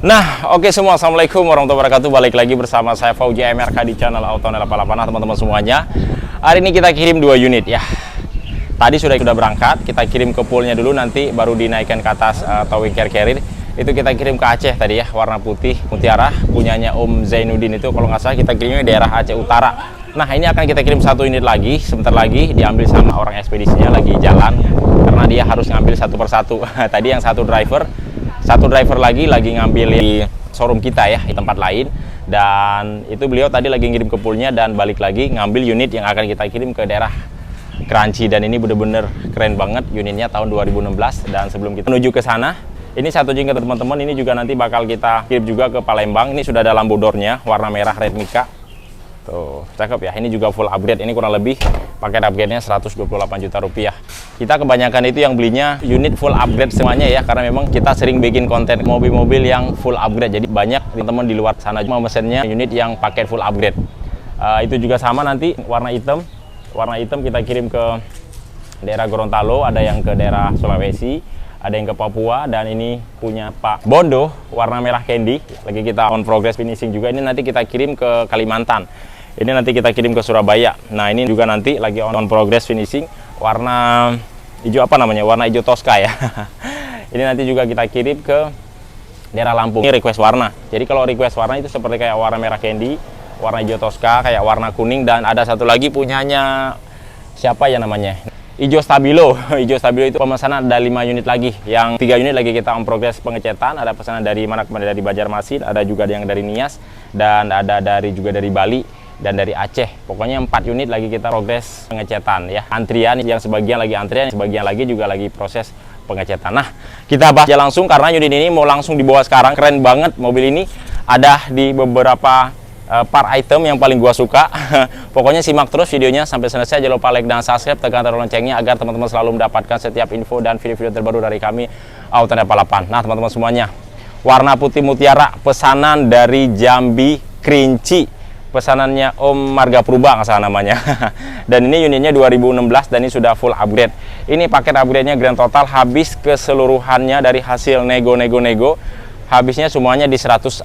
Nah, oke semua, assalamualaikum warahmatullahi wabarakatuh. Balik lagi bersama saya Fauji MRK di channel Autonel 88. Nah, teman-teman semuanya, hari ini kita kirim 2 unit ya. Tadi sudah berangkat, kita kirim ke poolnya dulu, nanti baru dinaikkan ke atas towing carrier. Itu kita kirim ke Aceh tadi ya, warna putih mutiara, punyanya Om Zainuddin. Itu kalau nggak salah kita kirimnya daerah Aceh Utara. Nah, ini akan kita kirim 1 unit lagi, sebentar lagi diambil sama orang ekspedisinya, lagi jalan karena dia harus ngambil satu persatu. Tadi yang satu driver lagi ngambil di showroom kita ya, di tempat lain, dan itu beliau tadi lagi ngirim ke poolnya dan balik lagi ngambil unit yang akan kita kirim ke daerah Kranji. Dan ini bener-bener keren banget unitnya, tahun 2016. Dan sebelum kita menuju ke sana, ini satu juga teman-teman, ini juga nanti bakal kita kirim juga ke Palembang. Ini sudah ada lampu doornya warna merah red mica. Tuh, cakep ya. Ini juga full upgrade. Ini kurang lebih paket upgrade-nya 128 juta rupiah. Kita kebanyakan itu yang belinya unit full upgrade semuanya ya, karena memang kita sering bikin konten mobil-mobil yang full upgrade. Jadi banyak teman-teman di luar sana cuma mesennya unit yang paket full upgrade. Itu juga sama nanti warna hitam. Warna hitam kita kirim ke daerah Gorontalo, ada yang ke daerah Sulawesi, ada yang ke Papua, dan ini punya Pak Bondo warna merah candy. Lagi kita on progress finishing juga. Ini nanti kita kirim ke Kalimantan. Ini nanti kita kirim ke Surabaya. Nah, ini juga nanti lagi on progress finishing, warna hijau apa namanya? Warna hijau Tosca ya. Ini nanti juga kita kirim ke daerah Lampung. Ini request warna. Jadi kalau request warna itu seperti kayak warna merah candy, warna hijau Tosca, kayak warna kuning, dan ada satu lagi punyanya siapa ya namanya? Hijau Stabilo. Hijau Stabilo itu pemesanan ada 5 unit lagi. Yang 3 unit lagi kita on progress pengecetan. Ada pesanan dari mana kemarin, dari Banjarmasin, ada juga yang dari Nias, dan ada juga dari Bali dan dari Aceh. Pokoknya 4 unit lagi kita progres pengecetan ya. Antrian, yang sebagian lagi antrian, sebagian lagi juga lagi proses pengecetan. Nah, kita bahas aja langsung karena unit ini mau langsung dibawa sekarang. Keren banget mobil ini, ada di beberapa part item yang paling gua suka. Pokoknya simak terus videonya sampai selesai. Jangan lupa like dan subscribe, tekan tombol loncengnya agar teman-teman selalu mendapatkan setiap info dan video-video terbaru dari kami Autonel 88. Nah, teman-teman semuanya, warna putih mutiara, pesanan dari Jambi Kerinci. Pesanannya Om Marga Purba nggak salah namanya. Dan ini unitnya 2016 dan ini sudah full upgrade. Ini paket upgrade-nya grand total habis keseluruhannya dari hasil nego. Habisnya semuanya di 140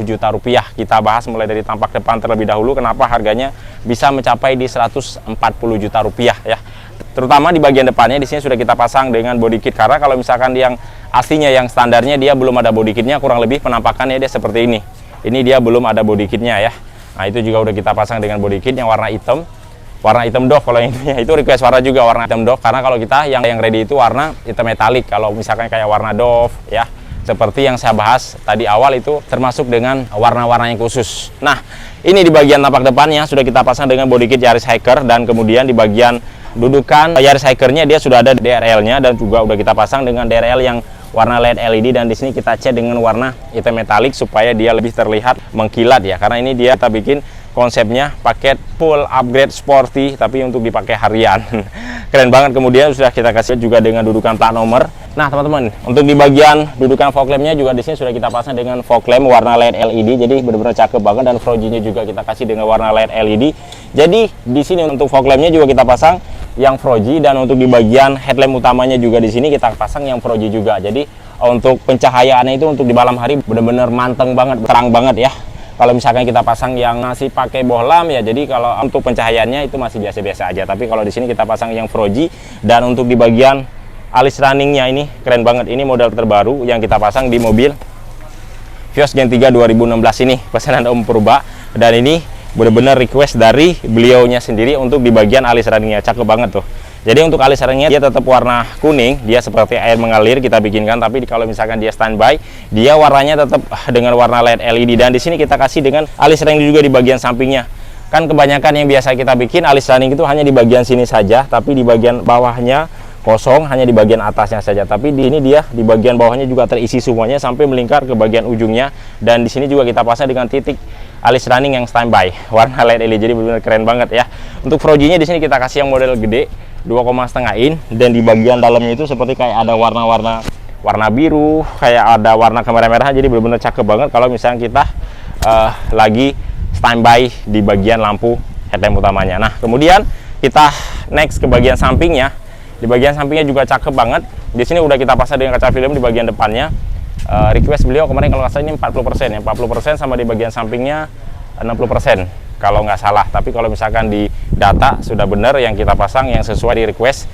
juta rupiah. Kita bahas mulai dari tampak depan terlebih dahulu, kenapa harganya bisa mencapai di 140 juta rupiah ya. Terutama di bagian depannya, di sini sudah kita pasang dengan body kit, karena kalau misalkan yang aslinya yang standarnya dia belum ada body kitnya, kurang lebih penampakannya dia seperti ini. Ini dia belum ada body kitnya ya. Nah, itu juga udah kita pasang dengan body kit yang warna hitam. Warna hitam doff kalau ini, itu request warna juga warna hitam doff, karena kalau kita yang ready itu warna hitam metalik. Kalau misalkan kayak warna doff ya, seperti yang saya bahas tadi awal, itu termasuk dengan warna-warna yang khusus. Nah, ini di bagian tampak depannya sudah kita pasang dengan body kit Yaris Hiker, dan kemudian di bagian dudukan Yaris Hikernya dia sudah ada DRL-nya, dan juga udah kita pasang dengan DRL yang warna LED LED, dan di sini kita cat dengan warna hitam metalik supaya dia lebih terlihat mengkilat ya. Karena ini dia kita bikin konsepnya paket full upgrade sporty tapi untuk dipakai harian. Keren banget. Kemudian sudah kita kasih juga dengan dudukan plat nomor. Nah, teman-teman, untuk di bagian dudukan fog lampnya juga di sini sudah kita pasang dengan fog lamp warna LED LED. Jadi benar-benar cakep banget, dan frojinya juga kita kasih dengan warna LED LED. Jadi di sini untuk fog lampnya juga kita pasang yang froji, dan untuk di bagian headlamp utamanya juga di sini kita pasang yang froji juga. Jadi untuk pencahayaannya itu untuk di malam hari benar-benar manteng banget, terang banget ya. Kalau misalkan kita pasang yang masih pakai bohlam ya, jadi kalau untuk pencahayaannya itu masih biasa-biasa aja. Tapi kalau di sini kita pasang yang froji, dan untuk di bagian alis runningnya ini keren banget. Ini model terbaru yang kita pasang di mobil Vios Gen 3 2016 ini, pesanan Om Purba, dan ini benar-benar request dari beliaunya sendiri untuk di bagian alis runningnya. Cakep banget tuh. Jadi untuk alis runningnya dia tetap warna kuning, dia seperti air mengalir kita bikinkan, tapi kalau misalkan dia standby, dia warnanya tetap dengan warna LED LED. Dan di sini kita kasih dengan alis running juga di bagian sampingnya. Kan kebanyakan yang biasa kita bikin alis running itu hanya di bagian sini saja, tapi di bagian bawahnya kosong, hanya di bagian atasnya saja. Tapi di ini dia di bagian bawahnya juga terisi semuanya sampai melingkar ke bagian ujungnya. Dan di sini juga kita pasang dengan titik alis running yang standby warna LED LED. Jadi benar-benar keren banget ya. Untuk frojinya di sini kita kasih yang model gede 2,5 in, dan di bagian dalamnya itu seperti kayak ada warna biru, kayak ada warna kemerah-merahan. Jadi benar-benar cakep banget kalau misalnya kita lagi standby di bagian lampu headlamp utamanya. Nah, kemudian kita next ke bagian sampingnya. Di bagian sampingnya juga cakep banget. Di sini udah kita pasang dengan kaca film di bagian depannya. request beliau kemarin kalau nggak salah ini 40% ya, 40% sama di bagian sampingnya 60% kalau nggak salah. Tapi kalau misalkan di data sudah benar yang kita pasang yang sesuai di request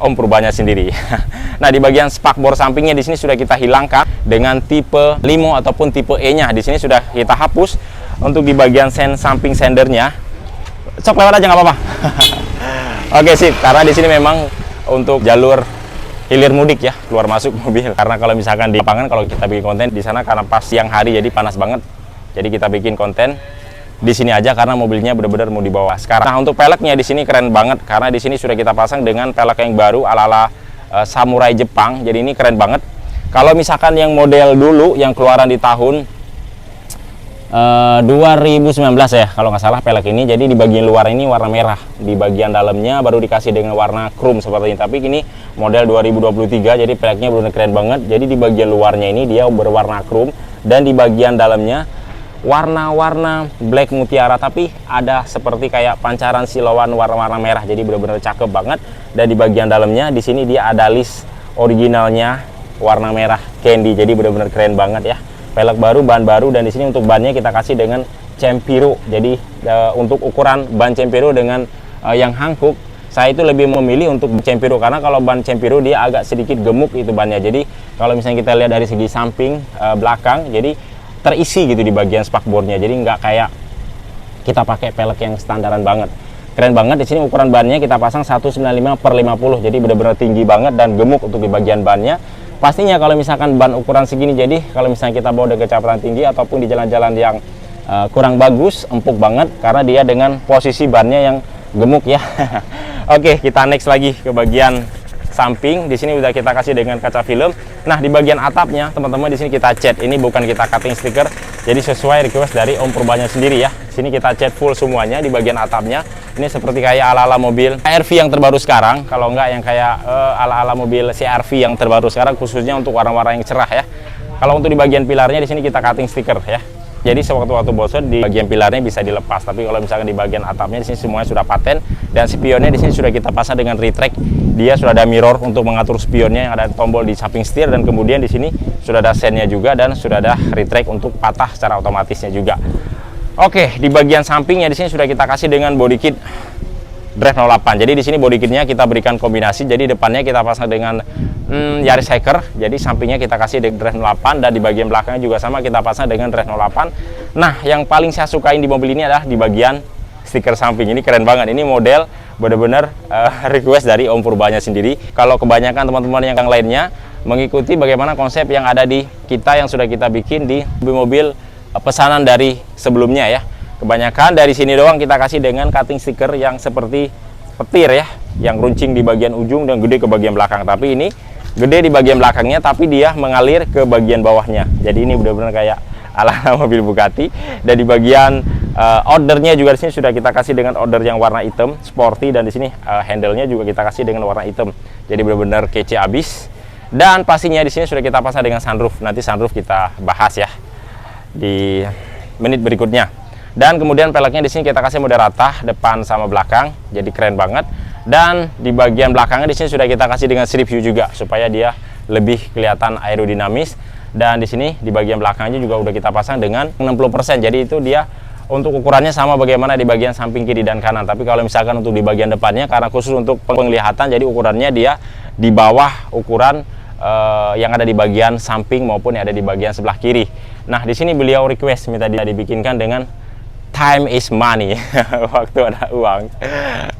Om Purbanya sendiri. Nah, di bagian spakbor sampingnya di sini sudah kita hilangkan dengan tipe limo ataupun tipe E-nya. Di sini sudah kita hapus. Untuk di bagian samping sendernya, sok lewat aja nggak apa-apa. Oke sip, karena di sini memang untuk jalur hilir mudik ya, keluar masuk mobil. Karena kalau misalkan di lapangan kalau kita bikin konten di sana karena pas siang hari jadi panas banget. Jadi kita bikin konten di sini aja karena mobilnya benar-benar mau dibawa sekarang. Nah, untuk peleknya di sini keren banget karena di sini sudah kita pasang dengan pelek yang baru ala-ala samurai Jepang. Jadi ini keren banget. Kalau misalkan yang model dulu yang keluaran di tahun 2019 ya kalau nggak salah pelek ini, jadi di bagian luar ini warna merah, di bagian dalamnya baru dikasih dengan warna chrome seperti ini. Tapi ini model 2023 jadi peleknya benar-benar keren banget. Jadi di bagian luarnya ini dia berwarna chrome dan di bagian dalamnya warna-warna black mutiara, tapi ada seperti kayak pancaran silauan warna-warna merah. Jadi benar-benar cakep banget. Dan di bagian dalamnya di sini dia ada list originalnya warna merah candy. Jadi benar-benar keren banget ya. Pelek baru, ban baru, dan di sini untuk bannya kita kasih dengan Cempiro. Jadi untuk ukuran ban Cempiro dengan yang hangkuk, saya itu lebih memilih untuk Cempiro karena kalau ban Cempiro dia agak sedikit gemuk itu bannya. Jadi kalau misalnya kita lihat dari segi samping belakang, jadi terisi gitu di bagian spakbornya. Jadi nggak kayak kita pakai pelek yang standaran banget. Keren banget. Di sini ukuran bannya kita pasang 195/50. Jadi benar-benar tinggi banget dan gemuk untuk di bagian bannya. Pastinya kalau misalkan ban ukuran segini, jadi kalau misalnya kita bawa dengan kecepatan tinggi ataupun di jalan-jalan yang kurang bagus, empuk banget karena dia dengan posisi bannya yang gemuk ya. Oke, kita next lagi ke bagian samping. Di sini udah kita kasih dengan kaca film. Nah, di bagian atapnya teman-teman di sini kita cat. Ini bukan kita cutting stiker. Jadi sesuai request dari Om Purbanya sendiri ya. Sini kita cat full semuanya di bagian atapnya. Ini seperti kayak ala-ala mobil CR-V yang terbaru sekarang. Kalau enggak yang kayak ala-ala mobil CR-V yang terbaru sekarang, khususnya untuk warna-warna yang cerah ya. Kalau untuk di bagian pilarnya di sini kita cutting stiker ya. Jadi sewaktu-waktu bosan di bagian pilarnya bisa dilepas. Tapi kalau misalkan di bagian atapnya di sini semuanya sudah paten dan spionnya di sini sudah kita pasang dengan retract. Dia sudah ada mirror untuk mengatur spionnya yang ada tombol di samping setir, dan kemudian di sini sudah ada sennya juga dan sudah ada retract untuk patah secara otomatisnya juga. Oke, di bagian sampingnya di sini sudah kita kasih dengan body kit Drive 08. Jadi di sini body kitnya kita berikan kombinasi. Jadi depannya kita pasang dengan Yaris Hiker. Jadi sampingnya kita kasih dengan Drive 08 dan di bagian belakangnya juga sama kita pasang dengan Drive 08. Nah, yang paling saya sukain di mobil ini adalah di bagian stiker samping. Ini keren banget. Ini model benar-benar request dari Om Purbanya sendiri. Kalau kebanyakan teman-teman yang lainnya mengikuti bagaimana konsep yang ada di kita yang sudah kita bikin di mobil-mobil pesanan dari sebelumnya ya. Kebanyakan dari sini doang kita kasih dengan cutting stiker yang seperti petir ya, yang runcing di bagian ujung dan gede ke bagian belakang. Tapi ini gede di bagian belakangnya tapi dia mengalir ke bagian bawahnya. Jadi ini benar-benar kayak ala mobil Bugatti. Dan di bagian ordernya juga di sini sudah kita kasih dengan order yang warna hitam sporty, dan di sini handle-nya juga kita kasih dengan warna hitam. Jadi benar-benar kece abis. Dan pastinya di sini sudah kita pasang dengan sunroof. Nanti sunroof kita bahas ya di menit berikutnya. Dan kemudian peleknya di sini kita kasih mode rata depan sama belakang. Jadi keren banget. Dan di bagian belakangnya di sini sudah kita kasih dengan strip view juga supaya dia lebih kelihatan aerodinamis. Dan di sini di bagian belakangnya juga udah kita pasang dengan 60%. Jadi itu dia untuk ukurannya sama bagaimana di bagian samping kiri dan kanan. Tapi kalau misalkan untuk di bagian depannya karena khusus untuk penglihatan, jadi ukurannya dia di bawah ukuran yang ada di bagian samping maupun yang ada di bagian sebelah kiri. Nah, di sini beliau request minta dia dibikinkan dengan time is money. Waktu ada uang.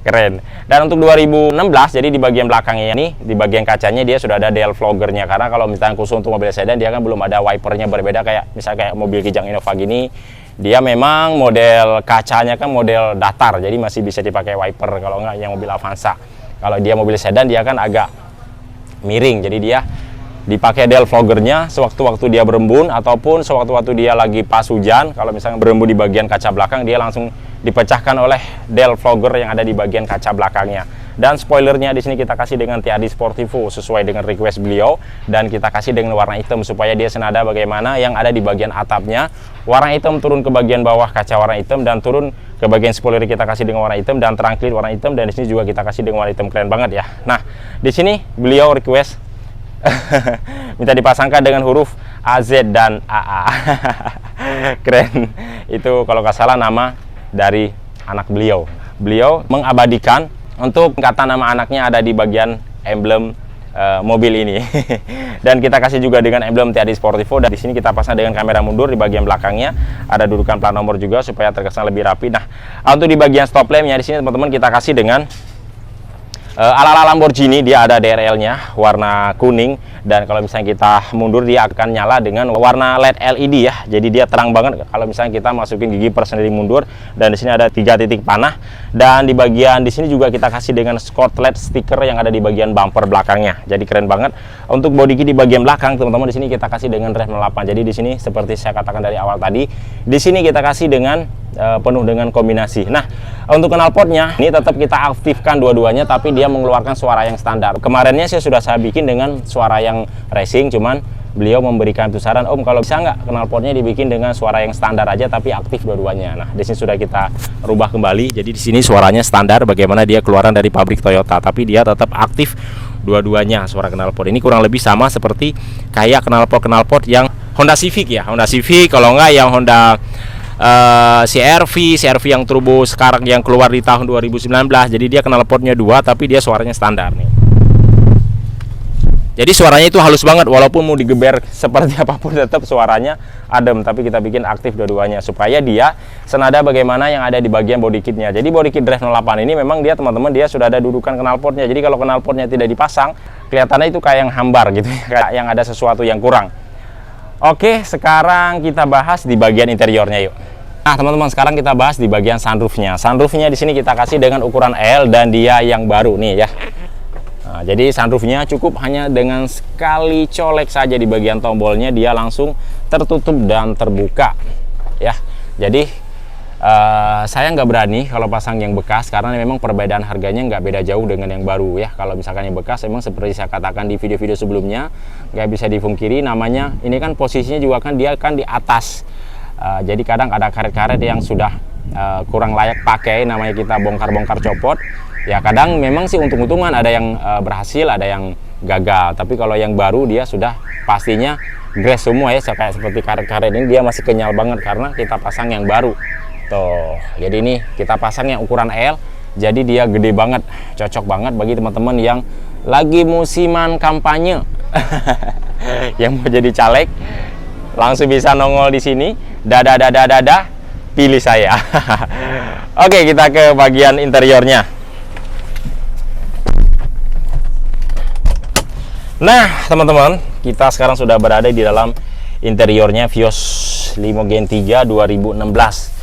Keren. Dan untuk 2016 jadi di bagian belakangnya ini, di bagian kacanya dia sudah ada DL vloggernya. Karena kalau misalnya khusus untuk mobil sedan dia kan belum ada wipernya berbeda kayak misalnya kayak mobil Kijang Innova gini. Dia memang model kacanya kan model datar. Jadi masih bisa dipakai wiper kalau enggak yang mobil Avanza. Kalau dia mobil sedan dia kan agak miring. Jadi dia dipakai DL vloggernya sewaktu-waktu dia berembun ataupun sewaktu-waktu dia lagi pas hujan. Kalau misalnya berembun di bagian kaca belakang, dia langsung dipecahkan oleh DL vlogger yang ada di bagian kaca belakangnya. Dan spoilernya di sini kita kasih dengan TAD Sportivo sesuai dengan request beliau, dan kita kasih dengan warna hitam supaya dia senada bagaimana yang ada di bagian atapnya. Warna hitam turun ke bagian bawah kaca warna hitam dan turun ke bagian spoiler kita kasih dengan warna hitam dan trunklin warna hitam, dan di sini juga kita kasih dengan warna hitam. Keren banget ya. Nah, di sini beliau request minta dipasangkan dengan huruf AZ dan AA. Keren. Itu kalau nggak salah nama dari anak beliau. Beliau mengabadikan untuk kata nama anaknya ada di bagian emblem mobil ini. Dan kita kasih juga dengan emblem TAD Sportivo, dan di sini kita pasang dengan kamera mundur di bagian belakangnya. Ada dudukan plat nomor juga supaya terkesan lebih rapi. Nah, untuk di bagian stop lampnya di sini teman-teman kita kasih dengan ala-ala Lamborghini. Dia ada DRL-nya warna kuning, dan kalau misalnya kita mundur dia akan nyala dengan warna LED LED ya. Jadi dia terang banget kalau misalnya kita masukin gigi persendiri mundur. Dan di sini ada 3 titik panah, dan di bagian di sini juga kita kasih dengan Scott LED stiker yang ada di bagian bumper belakangnya. Jadi keren banget. Untuk body kit di bagian belakang teman-teman di sini kita kasih dengan ref 08. Jadi di sini seperti saya katakan dari awal tadi, di sini kita kasih dengan penuh dengan kombinasi. Nah, untuk knalpotnya ini tetap kita aktifkan dua-duanya, tapi dia mengeluarkan suara yang standar. Kemarinnya saya bikin dengan suara yang racing, cuman beliau memberikan itu saran, Om kalau bisa nggak knalpotnya dibikin dengan suara yang standar aja tapi aktif dua-duanya. Nah, di sini sudah kita rubah kembali. Jadi di sini suaranya standar bagaimana dia keluaran dari pabrik Toyota, tapi dia tetap aktif dua-duanya suara knalpot. Ini kurang lebih sama seperti kayak knalpot yang Honda Civic ya, Honda Civic, kalau nggak yang Honda CR-V yang turbo sekarang yang keluar di tahun 2019. Jadi dia knalpotnya 2 tapi dia suaranya standar nih. Jadi suaranya itu halus banget, walaupun mau digeber seperti apapun tetap suaranya adem, tapi kita bikin aktif dua-duanya supaya dia senada bagaimana yang ada di bagian body kitnya. Jadi body kit Drive 08 ini memang dia teman-teman dia sudah ada dudukan knalpotnya. Jadi kalau knalpotnya tidak dipasang, kelihatannya itu kayak yang hambar gitu ya, kayak yang ada sesuatu yang kurang. Oke, sekarang kita bahas di bagian interiornya yuk. Nah, teman-teman, sekarang kita bahas di bagian sunroofnya. Sunroofnya di sini kita kasih dengan ukuran L dan dia yang baru nih ya. Nah, jadi sunroofnya cukup hanya dengan sekali colek saja di bagian tombolnya dia langsung tertutup dan terbuka ya. Jadi saya nggak berani kalau pasang yang bekas karena memang perbedaan harganya nggak beda jauh dengan yang baru ya. Kalau misalkan yang bekas memang seperti saya katakan di video-video sebelumnya, nggak bisa dipungkiri namanya ini kan posisinya juga kan dia kan di atas. Jadi kadang ada karet-karet yang sudah kurang layak pakai, namanya kita bongkar-bongkar copot ya. Kadang memang sih untung-untungan ada yang berhasil, ada yang gagal. Tapi kalau yang baru dia sudah pastinya grass semua ya, kayak seperti karet-karet ini dia masih kenyal banget karena kita pasang yang baru. Tuh, jadi ini kita pasang yang ukuran L, jadi dia gede banget, cocok banget bagi teman-teman yang lagi musiman kampanye, yang mau jadi caleg, langsung bisa nongol di sini, dada, pilih saya. Oke, kita ke bagian interiornya. Nah, teman-teman, kita sekarang sudah berada di dalam interiornya Vios Limo Gen 3 2016.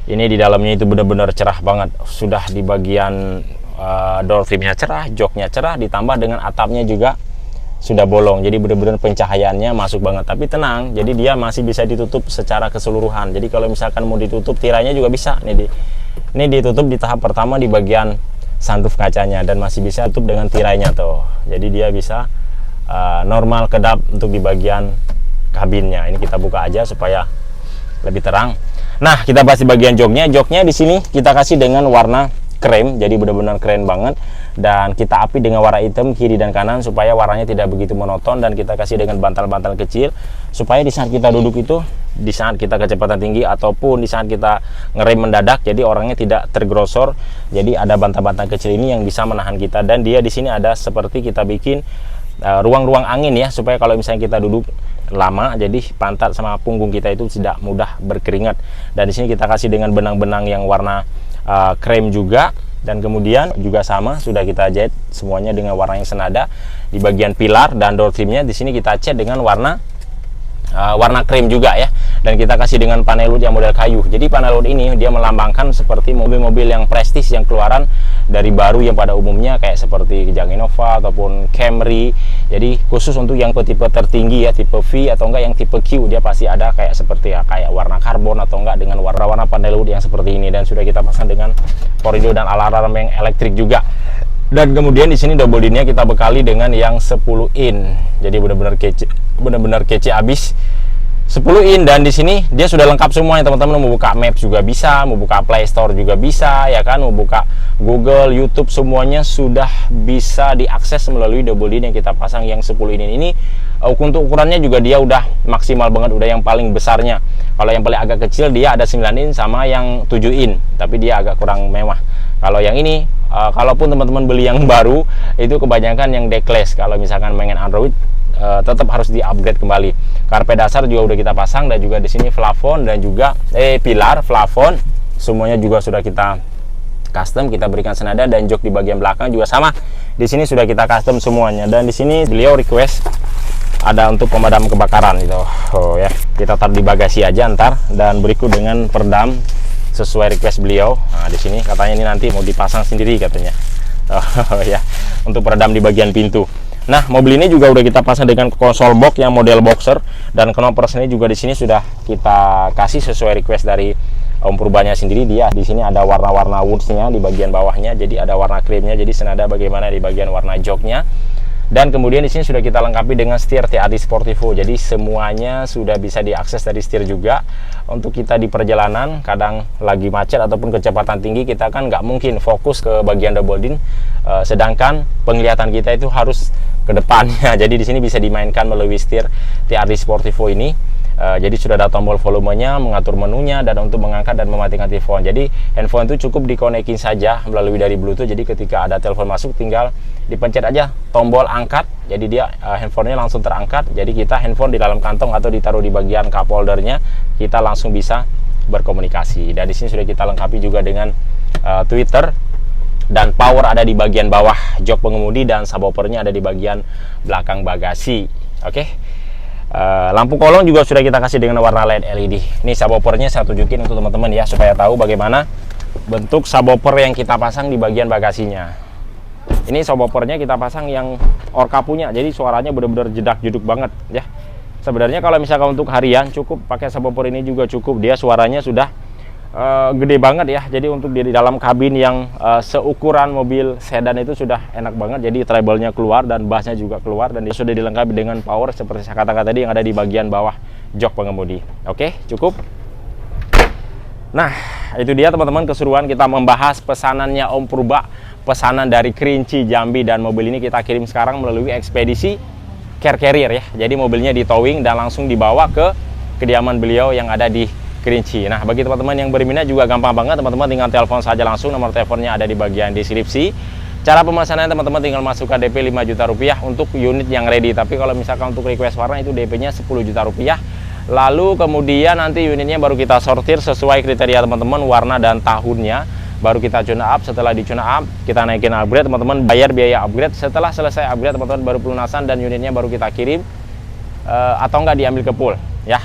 Ini di dalamnya itu benar-benar cerah banget. Sudah di bagian door trimnya cerah, joknya cerah, ditambah dengan atapnya juga sudah bolong. Jadi benar-benar pencahayaannya masuk banget. Tapi tenang, jadi dia masih bisa ditutup secara keseluruhan. Jadi kalau misalkan mau ditutup tirainya juga bisa. Ini ditutup di tahap pertama di bagian sunroof kacanya dan masih bisa tutup dengan tirainya tuh. Jadi dia bisa normal kedap untuk di bagian kabinnya. Ini kita buka aja supaya lebih terang. Nah, kita bahas di bagian joknya. Joknya di sini kita kasih dengan warna krem, jadi benar-benar keren banget. Dan kita api dengan warna hitam kiri dan kanan supaya warnanya tidak begitu monoton, dan kita kasih dengan bantal-bantal kecil supaya di saat kita duduk itu, di saat kita kecepatan tinggi ataupun di saat kita ngerem mendadak, jadi orangnya tidak tergrosor. Jadi ada bantal-bantal kecil ini yang bisa menahan kita, dan dia di sini ada seperti kita bikin ruang-ruang angin ya, supaya kalau misalnya kita duduk lama, jadi pantat sama punggung kita itu tidak mudah berkeringat. Dan di sini kita kasih dengan benang-benang yang warna krem juga, dan kemudian juga sama sudah kita jahit semuanya dengan warna yang senada. Di bagian pilar dan door trimnya di sini kita cat dengan warna krem juga ya, dan kita kasih dengan panel wood yang model kayu. Jadi panel wood ini dia melambangkan seperti mobil-mobil yang prestis yang keluaran dari baru yang pada umumnya kayak seperti Kijang Innova ataupun Camry. Jadi khusus untuk yang tipe tertinggi ya, tipe V atau enggak yang tipe Q, dia pasti ada kayak seperti ya, kayak warna karbon atau enggak dengan warna-warna panel wood yang seperti ini. Dan sudah kita pasang dengan korido dan alarm yang elektrik juga. Dan kemudian di sini double dinnya kita bekali dengan yang 10 in. Jadi benar-benar kece abis. 10 in, dan di sini dia sudah lengkap semuanya teman-teman. Mau buka Maps juga bisa, mau buka Play Store juga bisa ya kan, mau buka Google, YouTube, semuanya sudah bisa diakses melalui double din yang kita pasang yang 10 in ini. Untuk ukurannya juga dia udah maksimal banget, udah yang paling besarnya. Kalau yang paling agak kecil dia ada 9 in sama yang 7 in, tapi dia agak kurang mewah. Kalau yang ini, kalaupun teman-teman beli yang baru, itu kebanyakan yang deckless. Kalau misalkan pengen Android, tetap harus di-upgrade kembali. Karpet dasar juga udah kita pasang, dan juga di sini plafon dan juga pilar, plafon, semuanya juga sudah kita custom, kita berikan senada, dan jok di bagian belakang juga sama. Di sini sudah kita custom semuanya, dan di sini beliau request ada untuk pemadam kebakaran gitu. Oh ya, kita taruh di bagasi aja ntar, dan berikut dengan peredam sesuai request beliau. Nah, di sini katanya ini nanti mau dipasang sendiri katanya. Oh ya, untuk peredam di bagian pintu. Nah, mobil ini juga udah kita pasang dengan konsol box yang model boxer, dan knoper ini juga di sini sudah kita kasih sesuai request dari Om Purbanya sendiri. Dia di sini ada warna-warna woodsnya di bagian bawahnya, jadi ada warna krimnya, jadi senada bagaimana di bagian warna joknya. Dan kemudian di sini sudah kita lengkapi dengan setir TRD Sportivo, jadi semuanya sudah bisa diakses dari setir juga. Untuk kita di perjalanan kadang lagi macet ataupun kecepatan tinggi, kita kan nggak mungkin fokus ke bagian double din, sedangkan penglihatan kita itu harus ke depannya. Jadi di sini bisa dimainkan melalui setir TRD Sportivo ini. Jadi sudah ada tombol volumenya, mengatur menunya, dan untuk mengangkat dan mematikan telepon. Jadi handphone itu cukup dikonekin saja melalui dari Bluetooth. Jadi ketika ada telepon masuk, tinggal dipencet aja tombol angkat. Jadi dia handphonenya langsung terangkat. Jadi kita handphone di dalam kantong atau ditaruh di bagian cup holdernya, kita langsung bisa berkomunikasi. Dan di sini sudah kita lengkapi juga dengan Twitter, dan power ada di bagian bawah jok pengemudi, dan subwoofernya ada di bagian belakang bagasi. Oke. Lampu kolong juga sudah kita kasih dengan warna LED LED. Ini subwoofernya saya tunjukin untuk teman-teman ya, supaya tahu bagaimana bentuk subwoofer yang kita pasang di bagian bagasinya. Ini subwoofernya kita pasang yang Orca punya, jadi suaranya benar-benar jedak-jeduk banget ya. Sebenarnya kalau misalkan untuk harian cukup pakai subwoofer ini juga cukup, dia suaranya sudah gede banget ya. Jadi untuk di dalam kabin yang seukuran mobil sedan itu sudah enak banget. Jadi treble-nya keluar dan bassnya juga keluar, dan sudah dilengkapi dengan power seperti saya katakan tadi yang ada di bagian bawah jok pengemudi. Oke, cukup. Nah, itu dia teman-teman keseruan kita membahas pesanannya Om Purba, pesanan dari Kerinci Jambi, dan mobil ini kita kirim sekarang melalui ekspedisi Car Carrier ya. Jadi mobilnya di towing dan langsung dibawa ke kediaman beliau yang ada di Kerinci. Nah, bagi teman-teman yang berminat juga gampang banget, teman-teman tinggal telepon saja langsung, nomor teleponnya ada di bagian deskripsi. Cara pemesanan teman-teman tinggal masukkan DP 5 juta rupiah untuk unit yang ready. Tapi kalau misalkan untuk request warna itu DP-nya 10 juta rupiah. Lalu kemudian nanti unitnya baru kita sortir sesuai kriteria teman-teman, warna dan tahunnya. Baru kita tune up. Setelah di tune up, kita naikin upgrade, teman-teman bayar biaya upgrade. Setelah selesai upgrade, teman-teman baru pelunasan, dan unitnya baru kita kirim atau enggak diambil ke pool ya.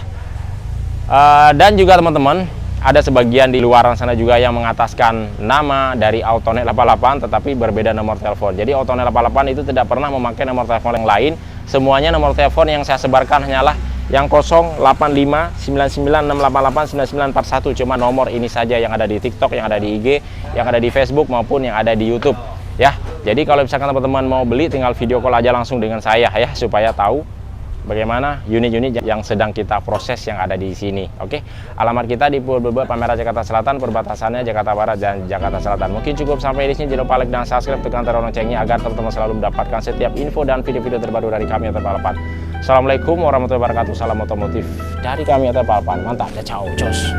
Dan juga teman-teman ada sebagian di luaran sana juga yang mengataskan nama dari Autonet 88 tetapi berbeda nomor telepon. Jadi Autonet 88 itu tidak pernah memakai nomor telepon yang lain. Semuanya nomor telepon yang saya sebarkan hanyalah yang 085996889941. Cuma nomor ini saja yang ada di TikTok, yang ada di IG, yang ada di Facebook maupun yang ada di YouTube ya. Jadi kalau misalkan teman-teman mau beli, tinggal video call aja langsung dengan saya ya, supaya tahu bagaimana unit-unit yang sedang kita proses yang ada di sini. Oke, alamat kita di Purba Palmerah Jakarta Selatan, perbatasannya Jakarta Barat dan Jakarta Selatan. Mungkin cukup sampai di sini. Jangan lupa like dan subscribe, tekan tombol loncengnya agar teman-teman selalu mendapatkan setiap info dan video-video terbaru dari kami Atta Balapan. Assalamualaikum warahmatullahi wabarakatuh. Salam otomotif dari kami Atta Balapan. Mantap, ciao, cus.